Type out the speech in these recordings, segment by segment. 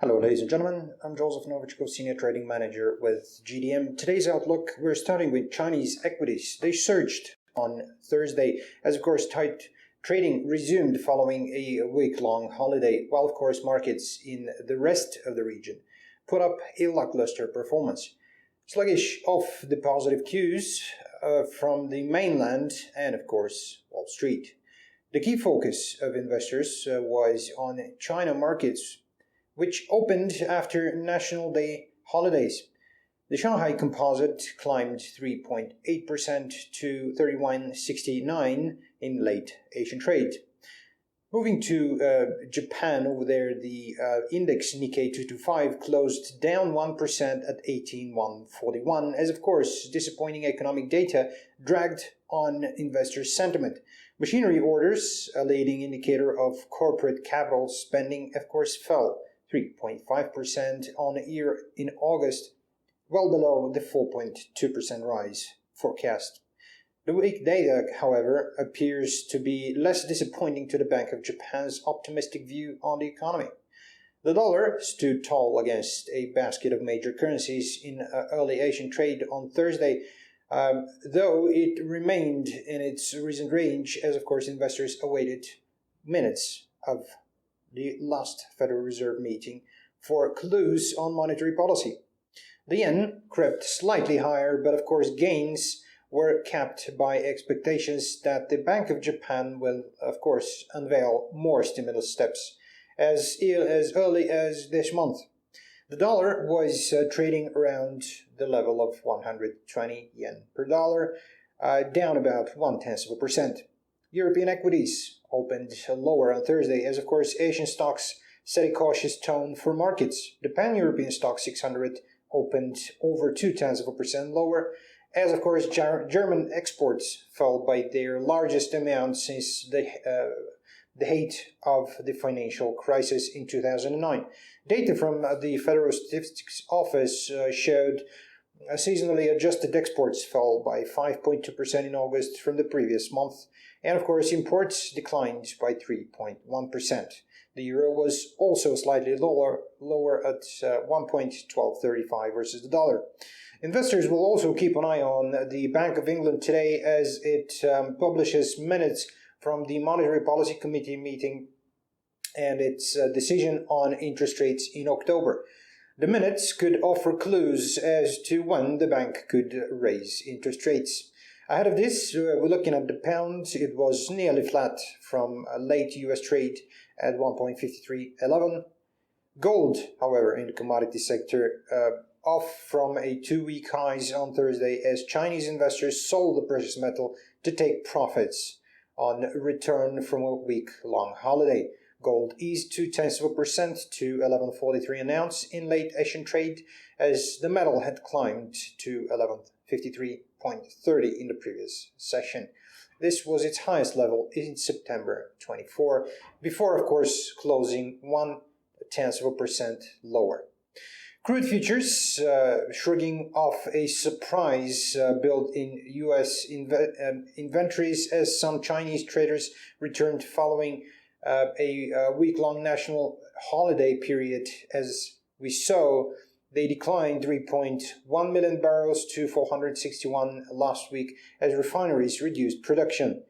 Hello ladies and gentlemen, I'm Joseph Novichko, Senior Trading Manager with GDM. Today's outlook, we're starting with Chinese equities. They surged on Thursday as of course tight trading resumed following a week-long holiday, while of course markets in the rest of the region put up a lackluster performance. Sluggish off the positive cues from the mainland and of course Wall Street. The key focus of investors was on China markets, which opened after National Day holidays. The Shanghai Composite climbed 3.8% to 3169 in late Asian trade. Moving to Japan, over there the index Nikkei 225 closed down 1% at 18,141, as of course disappointing economic data dragged on investor sentiment. Machinery orders, a leading indicator of corporate capital spending, of course fell 3.5% on a year in August, well below the 4.2% rise forecast. The weak data, however, appears to be less disappointing to the Bank of Japan's optimistic view on the economy. The dollar stood tall against a basket of major currencies in early Asian trade on Thursday, though it remained in its recent range as, of course, investors awaited minutes of the last Federal Reserve meeting for clues on monetary policy. The yen crept slightly higher, but of course gains were capped by expectations that the Bank of Japan will, of course, unveil more stimulus steps as early as this month. The dollar was trading around the level of 120 yen per dollar, down about 0.1%. European equities opened lower on Thursday as, of course, Asian stocks set a cautious tone for markets. The pan-European STOXX 600 opened over 0.2% lower, as, of course, German exports fell by their largest amount since the height of the financial crisis in 2009. Data from the Federal Statistics Office showed seasonally adjusted exports fell by 5.2% in August from the previous month, and of course imports declined by 3.1%. The euro was also slightly lower at 1.1235 versus the dollar. Investors will also keep an eye on the Bank of England today as it publishes minutes from the Monetary Policy Committee meeting and its decision on interest rates in October. The minutes could offer clues as to when the bank could raise interest rates. Ahead of this, we're looking at the pound. It was nearly flat from a late US trade at 1.5311. Gold, however, in the commodity sector, off from a 2-week highs on Thursday as Chinese investors sold the precious metal to take profits on return from a week-long holiday. Gold eased 0.2% to 11.43 an ounce in late Asian trade as the metal had climbed to 11.53.30 in the previous session. This was its highest level in September 24, before of course closing 0.1% lower. Crude futures shrugging off a surprise build in U.S. inventories as some Chinese traders returned following a week-long national holiday period. As we saw, they declined 3.1 million barrels to 461 last week as refineries reduced production.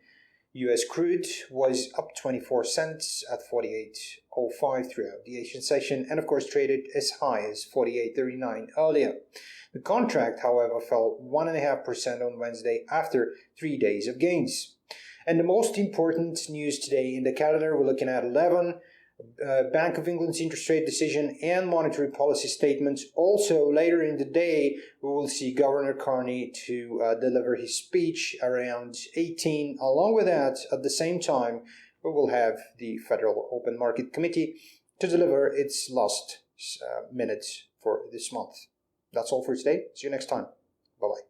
U.S. crude was up 24 cents at 48.05 throughout the Asian session and of course traded as high as 48.39 earlier. The contract, however, fell 1.5% on Wednesday after 3 days of gains. And the most important news today in the calendar, we're looking at 11 Bank of England's interest rate decision and monetary policy statements. Also, later in the day, we will see Governor Carney to deliver his speech around 18. Along with that, at the same time, we will have the Federal Open Market Committee to deliver its last minutes for this month. That's all for today. See you next time. Bye-bye.